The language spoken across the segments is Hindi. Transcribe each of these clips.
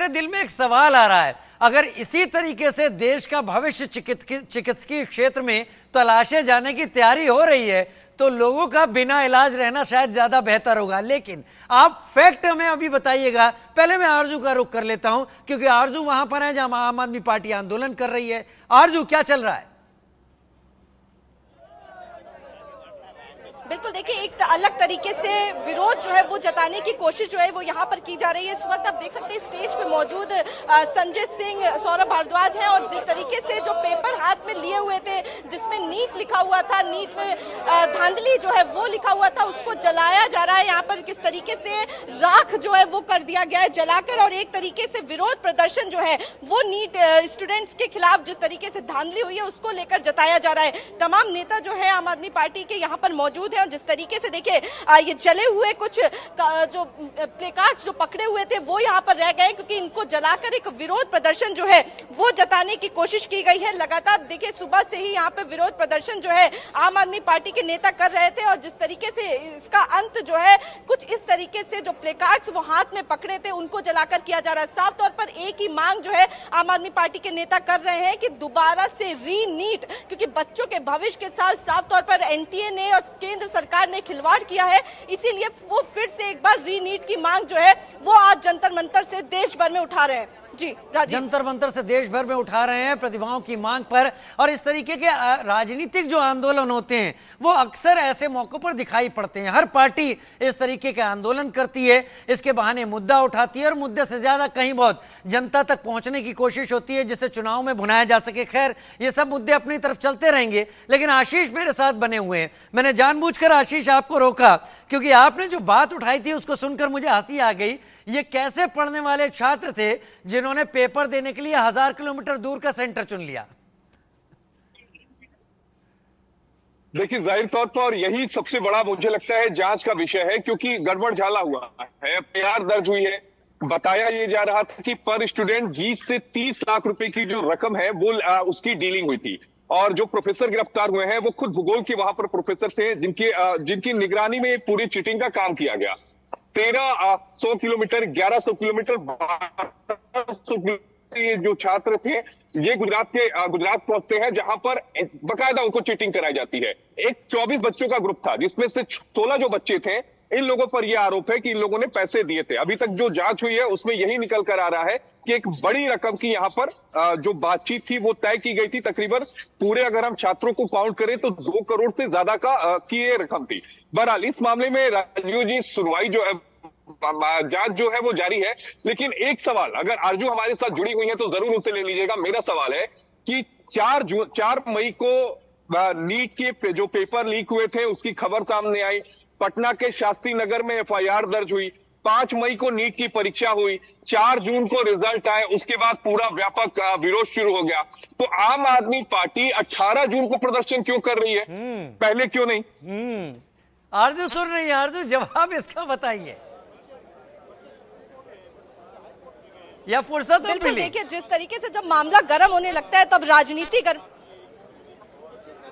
मेरे दिल में एक सवाल आ रहा है, अगर इसी तरीके से देश का भविष्य चिकित्सकीय क्षेत्र में तलाशे जाने की तैयारी हो रही है तो लोगों का बिना इलाज रहना शायद ज्यादा बेहतर होगा। लेकिन आप फैक्ट हमें अभी बताइएगा। पहले मैं आरजू का रुख कर लेता हूं, क्योंकि आरजू वहां पर है जहां आम आदमी पार्टी आंदोलन कर रही है। आरजू, क्या चल रहा है? बिल्कुल, देखिए एक अलग तरीके से विरोध जो है वो जताने की कोशिश जो है वो यहाँ पर की जा रही है। इस वक्त आप देख सकते हैं स्टेज पे मौजूद संजय सिंह, सौरभ भारद्वाज हैं, और जिस तरीके से जो पेपर हाथ में लिए हुए थे जिसमें नीट लिखा हुआ था, नीट में धांधली जो है वो लिखा हुआ था, उसको जलाया जा रहा है। यहाँ पर किस तरीके से राख जो है वो कर दिया गया है जलाकर, और एक तरीके से विरोध प्रदर्शन जो है वो नीट स्टूडेंट्स के खिलाफ जिस तरीके से धांधली हुई है उसको लेकर जताया जा रहा है। तमाम नेता जो है आम आदमी पार्टी के यहाँ पर मौजूद है, और जिस तरीके से देखिए ये जले हुए कुछ जो प्लेकार्ड जो पकड़े हुए थे वो यहाँ पर रह गए, क्योंकि इनको जलाकर एक विरोध प्रदर्शन जो है वो जताने की कोशिश की गई है। लगातार देखिए सुबह से ही यहाँ पे विरोध प्रदर्शन जो है आम आदमी पार्टी के नेता कर रहे थे, और जिस तरीके से इसका अंत जो है कुछ इस तरीके से जो प्लेकार्ड्स वो हाथ में पकड़े थे उनको जलाकर किया जा रहा है। साफ तौर पर एक ही मांग जो है आम आदमी पार्टी के नेता कर रहे हैं कि दोबारा से री नीट, क्योंकि बच्चों के भविष्य के साथ साफ तौर पर एनटीए ने और केंद्र सरकार ने खिलवाड़ किया है, इसीलिए वो फिर से एक बार री नीट की मांग जो है वो आज जंतर मंतर से देश भर में उठा रहे हैं। जी राजीव, जंतर मंतर से देश भर में उठा रहे हैं प्रतिभाओं की मांग पर। और इस तरीके के राजनीतिक जो आंदोलन होते हैं वो अक्सर ऐसे मौकों पर दिखाई पड़ते हैं। हर पार्टी इस तरीके के आंदोलन करती है, इसके बहाने मुद्दा उठाती है, और मुद्दे से ज्यादा कहीं बहुत जनता तक पहुंचने की कोशिश होती है जिससे चुनाव में भुनाया जा सके। खैर, ये सब मुद्दे अपनी तरफ चलते रहेंगे, लेकिन आशीष मेरे साथ बने हुए हैं। मैंने जानबूझकर आशीष आपको रोका क्योंकि आपने जो बात उठाई थी उसको सुनकर मुझे हंसी आ गई। ये कैसे पढ़ने वाले छात्र थे जिन्होंने पेपर देने के लिए 1000 किलोमीटर दूर का सेंटर चुन लिया? देखिए, जाहिर तौर पर यही सबसे बड़ा मुझे लगता है जांच का विषय है, क्योंकि गड़बड़ झाला हुआ है। एफआईआर दर्ज हुई है, बताया ये जा रहा था कि पर स्टूडेंट 20 से 30 लाख रुपए की जो रकम है वो उसकी डीलिंग हुई थी। और जो प्रोफेसर गिरफ्तार हुए हैं वो खुद भूगोल के वहां पर प्रोफेसर थे जिनकी निगरानी में पूरी चीटिंग का काम किया गया। 1300 किलोमीटर, 1100 किलोमीटर, 1200 किलोमीटर ये जो छात्र थे ये गुजरात पहुंचते हैं, जहां पर बकायदा उनको चीटिंग कराई जाती है। एक 24 बच्चों का ग्रुप था जिसमें से 16 जो बच्चे थे, इन लोगों पर यह आरोप है कि इन लोगों ने पैसे दिए थे। अभी तक जो जांच हुई है उसमें यही निकल कर आ रहा है कि एक बड़ी रकम की यहाँ पर जो बातचीत थी वो तय की गई थी। तकरीबन पूरे अगर हम छात्रों को काउंट करें तो 2 करोड़ से ज्यादा की ये रकम थी। बहरहाल इस मामले में राजीव जी सुनवाई जो है, जांच जो है वो जारी है। लेकिन एक सवाल, अगर आरजू हमारे साथ जुड़ी हुई है तो जरूर उनसे ले लीजिएगा। मेरा सवाल है कि 4 मई को नीट के जो पेपर लीक हुए थे उसकी खबर सामने आई, पटना के शास्त्री नगर में एफआईआर दर्ज हुई, 5 मई को नीट की परीक्षा हुई, 4 जून को रिजल्ट आए, उसके बाद पूरा व्यापक विरोध शुरू हो गया। तो आम आदमी पार्टी 18 जून को प्रदर्शन क्यों कर रही है, पहले क्यों नहीं? आरजू सुन रही है? आरजू जवाब इसका बताइए, या फुर्सत बिल्कुल। देखिए जिस तरीके से जब मामला गर्म होने लगता है तब राजनीति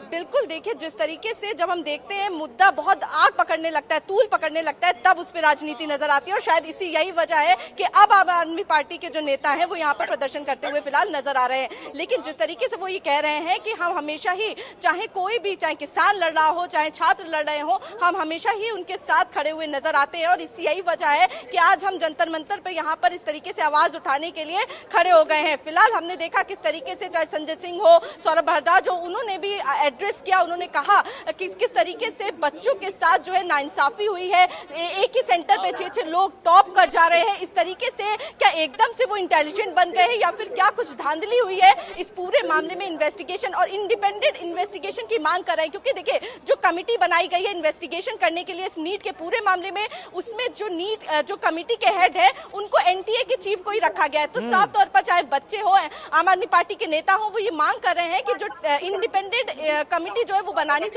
बिल्कुल, देखिए जिस तरीके से जब हम देखते हैं मुद्दा बहुत आग पकड़ने लगता है, तूल पकड़ने लगता है, तब उस पर राजनीति नजर आती है। और शायद इसी यही वजह है कि अब आम आदमी पार्टी के जो नेता हैं वो यहाँ पर प्रदर्शन करते हुए फिलहाल नजर आ रहे हैं। लेकिन जिस तरीके से वो ये कह रहे हैं कि हम हमेशा ही, चाहे कोई भी, चाहे किसान लड़ रहा हो, चाहे छात्र लड़ रहे हो, हम हमेशा ही उनके साथ खड़े हुए नजर आते हैं। और इसी यही वजह है कि आज हम जंतर मंतर पर यहाँ पर इस तरीके से आवाज उठाने के लिए खड़े हो गए हैं। फिलहाल हमने देखा किस तरीके से चाहे संजय सिंह हो, सौरभ भारद्वाज हो, उन्होंने भी किया। उन्होंने कहा कि किस तरीके से बच्चों के साथ जो है नाइंसाफी हुई है, एक ही सेंटर पे 6 लोग टॉप कर जा रहे हैं। इस तरीके से क्या एकदम से वो इंटेलिजेंट बन गए हैं या फिर क्या कुछ धांधली हुई है? इस पूरे मामले में इन्वेस्टिगेशन और इंडिपेंडेंट इन्वेस्टिगेशन की मांग कर रहे हैं, क्योंकि देखिए जो कमेटी बनाई गई है इन्वेस्टिगेशन करने के लिए इस नीट के पूरे मामले में, उसमें जो कमेटी के हेड है उनको एनटीए के चीफ को ही रखा गया है। तो साफ तौर पर चाहे बच्चे हो, आम आदमी पार्टी के नेता हो, वो ये मांग कर रहे हैं कि जो इंडिपेंडेंट कमिटी जो है वो बनानी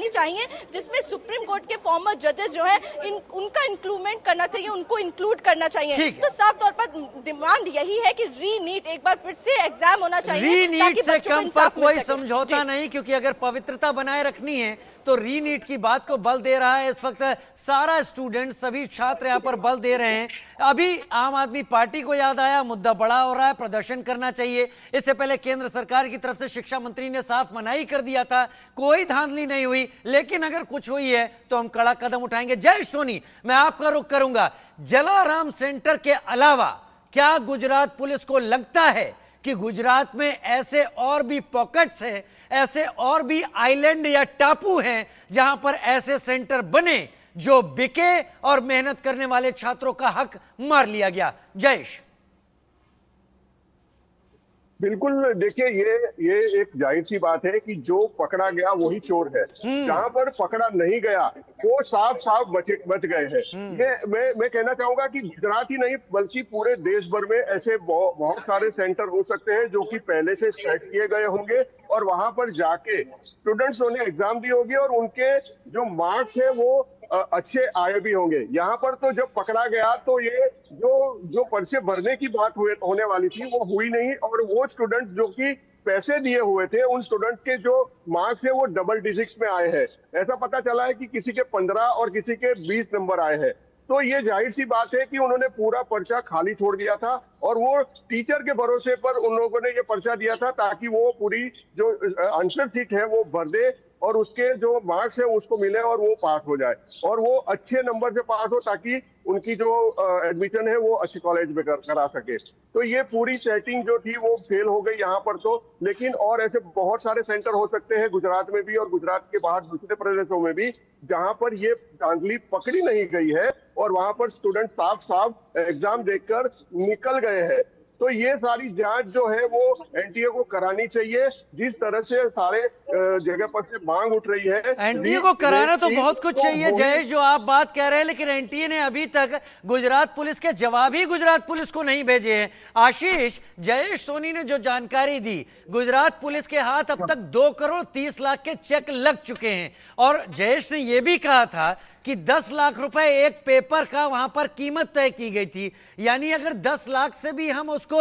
चाहिए जिसमें सुप्रीम कोर्ट के फॉर्मर जजेस जो है उनका इंक्लूडमेंट करना चाहिए, उनको इंक्लूड करना चाहिए। तो साफ तौर पर डिमांड यही है कि री नीट एक बार फिर से एग्जाम होना चाहिए। री नीट से कम पर कोई समझौता नहीं, क्योंकि अगर पवित्रता बनाए रखनी है तो री नीट की बात को बल दे रहा है इस वक्त सारा स्टूडेंट, सभी छात्र यहां पर बल दे रहे हैं। अभी आम आदमी पार्टी को याद आया, मुद्दा बड़ा हो रहा है, प्रदर्शन करना चाहिए। इससे पहले केंद्र सरकार की तरफ से शिक्षा मंत्री ने साफ मनाही कर दिया था, कोई धांधली नहीं हुई, लेकिन अगर कुछ हुई है तो हम कड़ा कदम उठाएंगे। जय सोनी, मैं आपका रुख करूंगा, जलाराम सेंटर के अलावा क्या गुजरात पुलिस को लगता है कि गुजरात में ऐसे और भी पॉकेट्स हैं, ऐसे और भी आइलैंड या टापू हैं जहां पर ऐसे सेंटर बने जो बिके और मेहनत करने वाले छात्रों का हक मार लिया गया? जयेश। बिल्कुल, देखिए ये एक जाहिर सी बात है कि जो पकड़ा गया वही चोर है। जहां पर पकड़ा नहीं गया वो साफ साफ बच गए हैं। मैं कहना चाहूंगा कि गुजरात ही नहीं बल्कि पूरे देश भर में ऐसे बहुत सारे सेंटर हो सकते हैं जो कि पहले से सेट किए गए होंगे और वहां पर जाके स्टूडेंट्स ने एग्जाम दी होगी और उनके जो मार्क्स है वो अच्छे आए भी होंगे। यहाँ पर तो जब पकड़ा गया तो ये जो पर्चे भरने की बात होने वाली थी वो हुई नहीं और वो स्टूडेंट्स जो कि पैसे दिए हुए थे उन स्टूडेंट्स के जो मार्क्स है वो डबल डिजिट्स में आए हैं। ऐसा पता चला है कि किसी के 15 और किसी के 20 नंबर आए हैं। तो ये जाहिर सी बात है कि उन्होंने पूरा पर्चा खाली छोड़ दिया था और वो टीचर के भरोसे पर उन लोगों ने ये पर्चा दिया था ताकि वो पूरी जो आंसर शीट है वो भर दे और उसके जो मार्क्स है उसको मिले और वो पास हो जाए और वो अच्छे नंबर से पास हो ताकि उनकी जो एडमिशन है वो अच्छे कॉलेज में करा सके। तो ये पूरी सेटिंग जो थी वो फेल हो गई यहाँ पर तो। लेकिन और ऐसे बहुत सारे सेंटर हो सकते हैं गुजरात में भी और गुजरात के बाहर दूसरे प्रदेशों में भी जहाँ पर ये धांधली पकड़ी नहीं गई है और वहां पर स्टूडेंट साफ साफ एग्जाम देकर निकल गए हैं। तो ये सारी जांच जो है वो एनटीए को करानी चाहिए। जिस तरह से सारे जगह पर से मांग उठ रही है, एनटीए को कराना तो बहुत कुछ चाहिए जयेश, जो आप बात कह रहे हैं, लेकिन एनटीए ने अभी तक गुजरात पुलिस के जवाब ही गुजरात पुलिस को नहीं भेजे हैं। आशीष, जयेश सोनी ने जो जानकारी दी, गुजरात पुलिस के हाथ अब तक 2 करोड़ 30 लाख के चेक लग चुके हैं और जयेश ने यह भी कहा था कि 10 लाख रुपए एक पेपर का वहां पर कीमत तय की गई थी। यानी अगर 10 लाख से भी हम उसको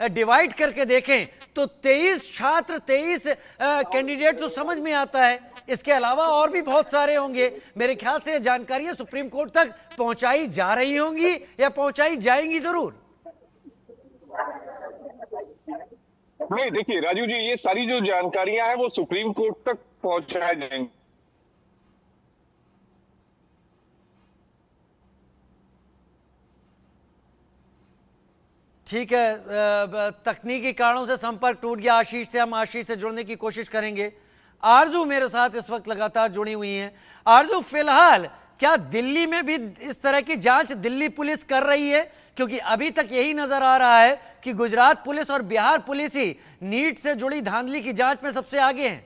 डिवाइड करके देखें तो 23 छात्र 23 कैंडिडेट तो समझ में आता है। इसके अलावा और भी बहुत सारे होंगे। मेरे ख्याल से ये जानकारियां सुप्रीम कोर्ट तक पहुंचाई जा रही होंगी या पहुंचाई जाएंगी जरूर। नहीं, देखिए राजू जी, ये सारी जो जानकारियां हैं वो सुप्रीम कोर्ट तक पहुंचाई जाएंगी। ठीक है, तकनीकी कारणों से संपर्क टूट गया आशीष से। हम आशीष से जुड़ने की कोशिश करेंगे। आरजू मेरे साथ इस वक्त लगातार जुड़ी हुई हैं। आरजू, फिलहाल क्या दिल्ली में भी इस तरह की जांच दिल्ली पुलिस कर रही है? क्योंकि अभी तक यही नजर आ रहा है कि गुजरात पुलिस और बिहार पुलिस ही नीट से जुड़ी धांधली की जांच में सबसे आगे हैं।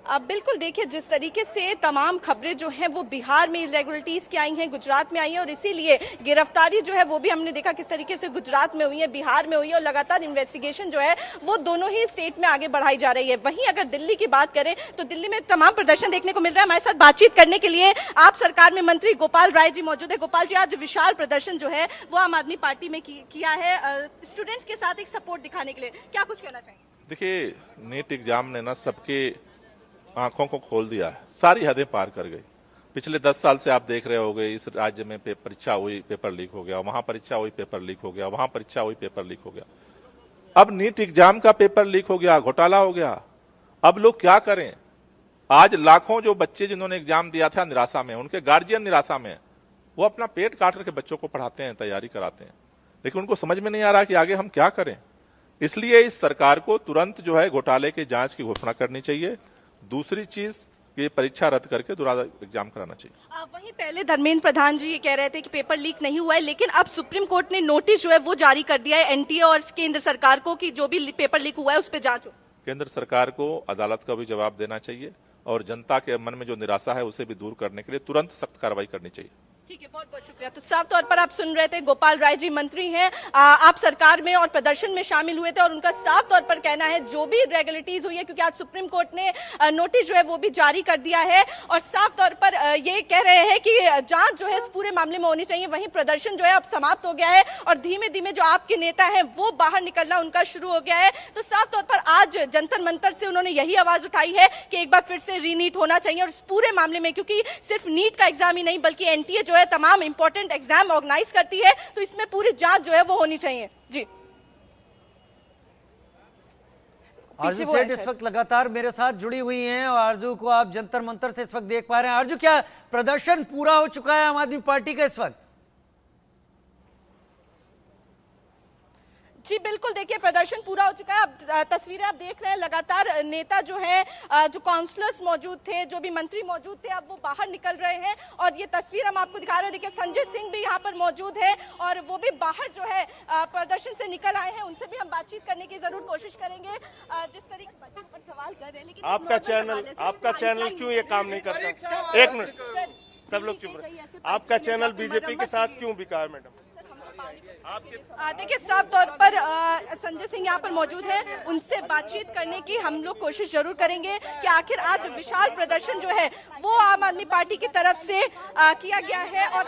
अब बिल्कुल देखिए, जिस तरीके से तमाम खबरें जो हैं वो बिहार में इरेगुलरिटीज की आई हैं, गुजरात में आई हैं और इसीलिए गिरफ्तारी जो है वो भी हमने देखा किस तरीके से गुजरात में हुई है, बिहार में हुई है और लगातार इन्वेस्टिगेशन जो है वो दोनों ही स्टेट में आगे बढ़ाई जा रही है। वहीं अगर दिल्ली की बात करें तो दिल्ली में तमाम प्रदर्शन देखने को मिल रहा है। हमारे साथ बातचीत करने के लिए आप सरकार में मंत्री गोपाल राय जी मौजूद है। गोपाल जी, आज विशाल प्रदर्शन जो है वो आम आदमी पार्टी में किया है स्टूडेंट्स के साथ एक सपोर्ट दिखाने के लिए, क्या कुछ कहना चाहिए? देखिए, नीट एग्जाम ने ना सबके आंखों को खोल दिया है, सारी हदें पार कर गई। पिछले 10 साल से आप देख रहे होंगे इस राज्य में परीक्षा हुई, पेपर लीक हो गया, वहां परीक्षा हुई, पेपर लीक हो गया, वहां परीक्षा हुई, पेपर लीक हो गया। अब नीट एग्जाम का पेपर लीक हो गया, घोटाला हो गया। अब लोग क्या करें? आज लाखों जो बच्चे जिन्होंने एग्जाम दिया था निराशा में, उनके गार्जियन निराशा में, वो अपना पेट काट करके बच्चों को पढ़ाते हैं, तैयारी कराते हैं, लेकिन उनको समझ में नहीं आ रहा कि आगे हम क्या करें। इसलिए इस सरकार को तुरंत जो है घोटाले की जांच की घोषणा करनी चाहिए। दूसरी चीज, ये परीक्षा रद्द करके दोबारा एग्जाम कराना चाहिए। वहीं पहले धर्मेंद्र प्रधान जी ये कह रहे थे कि पेपर लीक नहीं हुआ है, लेकिन अब सुप्रीम कोर्ट ने नोटिस जो है वो जारी कर दिया है एनटीए और केंद्र सरकार को कि जो भी पेपर लीक हुआ है उस पर जांच हो। केंद्र सरकार को अदालत का भी जवाब देना चाहिए और जनता के मन में जो निराशा है उसे भी दूर करने के लिए तुरंत सख्त कार्रवाई करनी चाहिए। ठीक है, बहुत बहुत शुक्रिया। तो साफ तौर पर आप सुन रहे थे, गोपाल राय जी मंत्री हैं, आप सरकार में और प्रदर्शन में शामिल हुए थे और उनका साफ तौर पर कहना है जो भी इरेगुलरिटीज हुई है, क्योंकि आज सुप्रीम कोर्ट ने नोटिस जो है वो भी जारी कर दिया है और साफ तौर पर ये कह रहे हैं कि जांच जो है इस पूरे मामले में होनी चाहिए। वहीं प्रदर्शन जो है अब समाप्त हो गया है और धीमे धीमे जो आपके नेता हैं वो बाहर निकलना उनका शुरू हो गया है। तो साफ तौर पर आज जंतर मंतर से उन्होंने यही आवाज उठाई है कि एक बार फिर से रीनीट होना चाहिए और इस पूरे मामले में, क्योंकि सिर्फ नीट का एग्जाम ही नहीं बल्कि एनटीए जो है तमाम इंपॉर्टेंट एग्जाम ऑर्गेनाइज करती है, तो इसमें पूरी जांच जो है वो होनी चाहिए। जी आरजू सेठ इस वक्त लगातार मेरे साथ जुड़ी हुई हैं और आरजू को आप जंतर मंतर से इस वक्त देख पा रहे हैं। आरजू, क्या प्रदर्शन पूरा हो चुका है आम आदमी पार्टी का इस वक्त? जी बिल्कुल, देखिए प्रदर्शन पूरा हो चुका है। अब तस्वीरें आप देख रहे हैं, लगातार नेता जो है, जो काउंसलर्स मौजूद थे, जो भी मंत्री मौजूद थे, अब वो बाहर निकल रहे हैं और ये तस्वीर हम आपको दिखा रहे हैं। देखिए संजय सिंह भी यहाँ पर मौजूद है और वो भी बाहर जो है प्रदर्शन से निकल आए हैं। उनसे भी हम बातचीत करने की जरूर कोशिश करेंगे। जिस तरीके बच्चों पर सवाल कर रहे हैं, लेकिन आपका चैनल क्यों ये काम नहीं करता? एक मिनट, सब लोग चुप रहे। आपका चैनल बीजेपी के साथ क्यों बिका है मैडम? देखिए साफ तौर पर संजय सिंह यहाँ पर मौजूद है, उनसे बातचीत करने की हम लोग कोशिश जरूर करेंगे कि आखिर आज विशाल प्रदर्शन जो है वो आम आदमी पार्टी की तरफ से किया गया है। और